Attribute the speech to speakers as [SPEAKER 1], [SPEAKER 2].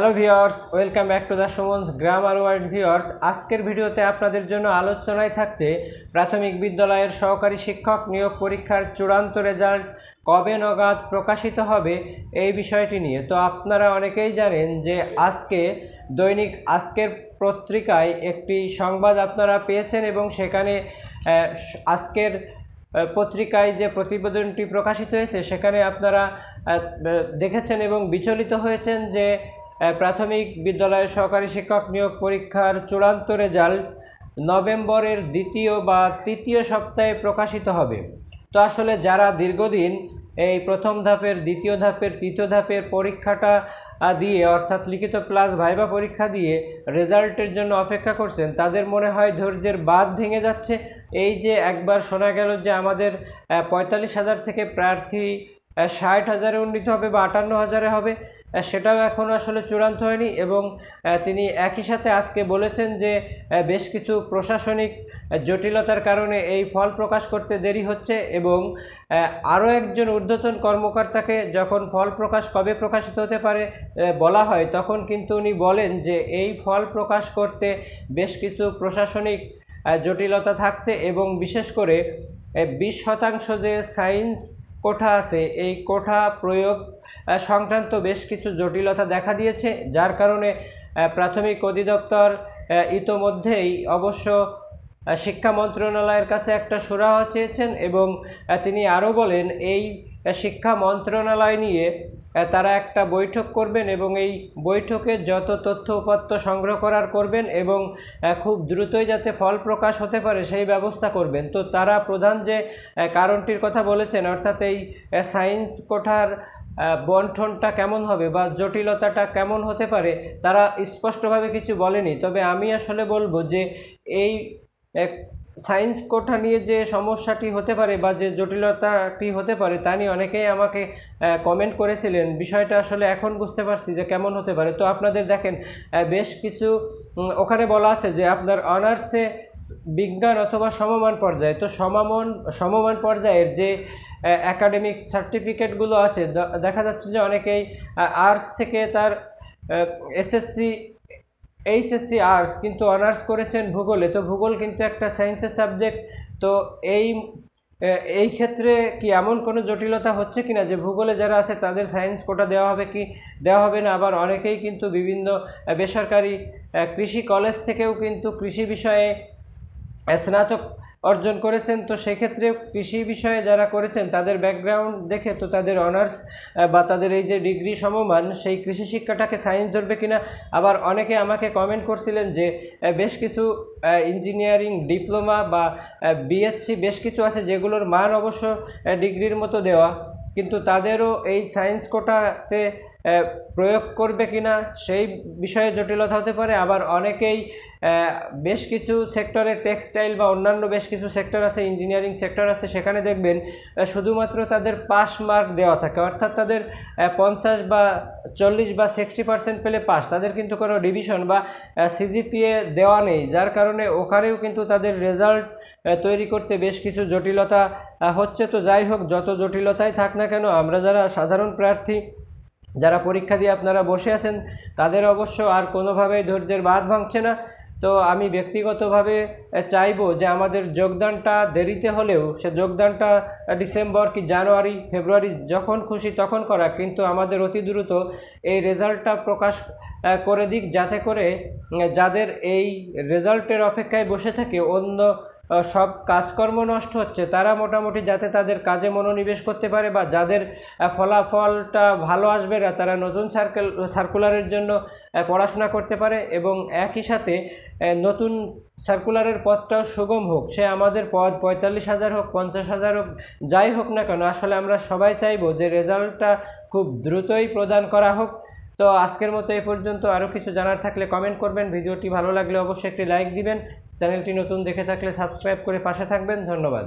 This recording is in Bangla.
[SPEAKER 1] Hello viewers, welcome back to the সুমনস grammar world. Viewers, আজকের ভিডিওতে আপনাদের জন্য আলোচনায় থাকছে প্রাথমিক বিদ্যালয়ের সহকারী শিক্ষক নিয়োগ পরীক্ষার চূড়ান্ত রেজাল্ট কবে নাগাদ প্রকাশিত হবে এই বিষয়টি নিয়ে। তো আপনারা অনেকেই জানেন যে দৈনিক আজকের পত্রিকায় একটি সংবাদ আপনারা পেয়েছেন এবং সেখানে আজকের পত্রিকায় যে প্রতিবেদনটি প্রকাশিত হয়েছে সেখানে আপনারা দেখেছেন এবং বিচলিত হয়েছেন যে প্রাথমিক বিদ্যালয়ের সহকারী শিক্ষক নিয়োগ পরীক্ষার চূড়ান্ত রেজাল্ট নভেম্বরের দ্বিতীয় বা তৃতীয় সপ্তাহে প্রকাশিত হবে। তো আসলে যারা দীর্ঘদিন এই প্রথম ধাপের, দ্বিতীয় ধাপের, তৃতীয় ধাপের পরীক্ষাটা দিয়ে অর্থাৎ লিখিত প্লাস ভাইবা পরীক্ষা দিয়ে রেজাল্টের জন্য অপেক্ষা করছেন, তাদের মনে হয় ধৈর্যের বাঁধ ভেঙে যাচ্ছে। এই যে একবার শোনা গেল যে আমাদের 45,000 থেকে প্রার্থী 60,000-এ উন্নীত হবে বা 58,000-এ হবে, সেটাও এখনও আসলে চূড়ান্ত হয়নি। এবং তিনি একই সাথে আজকে বলেছেন যে বেশ কিছু প্রশাসনিক জটিলতার কারণে এই ফল প্রকাশ করতে দেরি হচ্ছে। এবং আরও একজন ঊর্ধ্বতন কর্মকর্তাকে যখন ফল প্রকাশ কবে প্রকাশিত হতে পারে বলা হয়, তখন কিন্তু উনি বলেন যে এই ফল প্রকাশ করতে বেশ কিছু প্রশাসনিক জটিলতা থাকছে এবং বিশেষ করে 20% যে সায়েন্স কোঠা আছে এই কোঠা প্রয়োগ সংক্রান্ত বেশ কিছু জটিলতা দেখা দিয়েছে, যার কারণে প্রাথমিক অধিদপ্তর ইতোমধ্যেই অবশ্য শিক্ষা মন্ত্রণালয়ের কাছে একটা সুরাহা চেয়েছেন। এবং তিনি আরও বলেন এই শিক্ষা মন্ত্রণালয় নিয়ে তারা একটা বৈঠক করবেন এবং এই বৈঠকে যত তথ্য উপাত্ত সংগ্রহ করার করবেন এবং খুব দ্রুতই যাতে ফল প্রকাশ হতে পারে সেই ব্যবস্থা করবেন। তো তারা প্রধান যে কারণটির কথা বলেছেন, অর্থাৎ এই সায়েন্স কোঠার বন্টনটা কেমন হবে বা জটিলতাটা কেমন হতে পারে, তারা স্পষ্টভাবে কিছু বলেনি। তবে আমি আসলে বলবো যে এই সায়েন্স কোঠা নিয়ে যে সমস্যাটি হতে পারে বা যে জটিলতাটি হতে পারে তা নিয়ে অনেকেই আমাকে কমেন্ট করেছিলেন। বিষয়টা আসলে এখন বুঝতে পারছি যে কেমন হতে পারে। তো আপনাদের দেখেন বেশ কিছু ওখানে বলা আছে যে আপনার অনার্সে বিজ্ঞান অথবা সমমান পর্যায়ে, তো সমমান পর্যায়ের যে একাডেমিক সার্টিফিকেটগুলো আছে, দেখা যাচ্ছে যে অনেকেই আর্টস থেকে তার এইচএসসি আর্টস কিন্তু অনার্স করেছেন ভূগোলে। তো ভূগোল কিন্তু একটা সায়েন্সের সাবজেক্ট। তো এই ক্ষেত্রে কি এমন কোনো জটিলতা হচ্ছে কিনা যে ভূগোলে যারা আছে তাদের সায়েন্স কোটা দেওয়া হবে কি দেওয়া হবে না? আবার অনেকেই কিন্তু বিভিন্ন বেসরকারি কৃষি কলেজ থেকেও কিন্তু কৃষি বিষয়ে স্নাতক অর্জন করেছেন। তো সেক্ষেত্রে কৃষি বিষয়ে যারা করেছেন তাদের ব্যাকগ্রাউন্ড দেখে তো তাদের অনার্স বা তাদের এই যে ডিগ্রি সমমান সেই কৃষি শিক্ষাটাকে সায়েন্স ধরবে কিনা। আবার অনেকে আমাকে কমেন্ট করছিলেন যে বেশ কিছু ইঞ্জিনিয়ারিং ডিপ্লোমা বা বিএসসি বেশ কিছু আছে যেগুলোর মান অবশ্য ডিগ্রির মতো দেওয়া, কিন্তু তাদেরও এই সায়েন্স কোটাতে প্রয়োগ করবে কিনা সেই বিষয়ে জটিলতা হতে পারে। আবার অনেকেই বেশ কিছু সেক্টরে টেক্সটাইল বা অন্যান্য বেশ কিছু সেক্টর আছে, ইঞ্জিনিয়ারিং সেক্টর আছে, সেখানে দেখবেন শুধুমাত্র তাদের পাস মার্ক দেওয়া থাকে, অর্থাৎ তাদের 50 বা 40 বা 60% পেলে পাস, তাদের কিন্তু কোনো ডিভিশন বা সিজিপিএ দেওয়া নেই, যার কারণে ওখানেও কিন্তু তাদের রেজাল্ট তৈরি করতে বেশ কিছু জটিলতা হচ্ছে। তো যাই হোক, যত জটিলতাই থাক না কেন, আমরা যারা সাধারণ প্রার্থী যারা পরীক্ষা দিয়ে আপনারা বসে আছেন তাদের অবশ্য আর কোনোভাবেই ধৈর্যের বাঁধ ভাঙছে না। তো আমি ব্যক্তিগতভাবে চাইবো যে আমাদের যোগদানটা দেরিতে হলেও সে যোগদানটা ডিসেম্বর কি জানুয়ারি ফেব্রুয়ারি যখন খুশি তখন করা, কিন্তু আমাদের অতি দ্রুত এই রেজাল্টটা প্রকাশ করে দিক, যাতে করে যাদের এই রেজাল্টের অপেক্ষায় বসে থাকে অন্য সব কাজকর্ম নষ্ট হচ্ছে, তারা মোটামুটি যাতে তাদের কাজে মনোনিবেশ করতে পারে বা যাদের ফলাফলটা ভালো আসবে না তারা নতুন সার্কুলারের জন্য পড়াশোনা করতে পারে এবং একই সাথে নতুন সার্কুলারের পথটাও সুগম হোক। সে আমাদের পদ 45,000 হোক, 50,000 হোক, যাই হোক না কেন, আসলে আমরা সবাই চাইবো যে রেজাল্টটা খুব দ্রুতই প্রদান করা হোক। তো আজকের মতো এই পর্যন্ত। আরও কিছু জানার থাকলে কমেন্ট করবেন, ভিডিওটি ভালো লাগলে অবশ্যই একটি লাইক দিবেন, চ্যানেলটি নতুন দেখে থাকলে সাবস্ক্রাইব করে পাশে থাকবেন। ধন্যবাদ।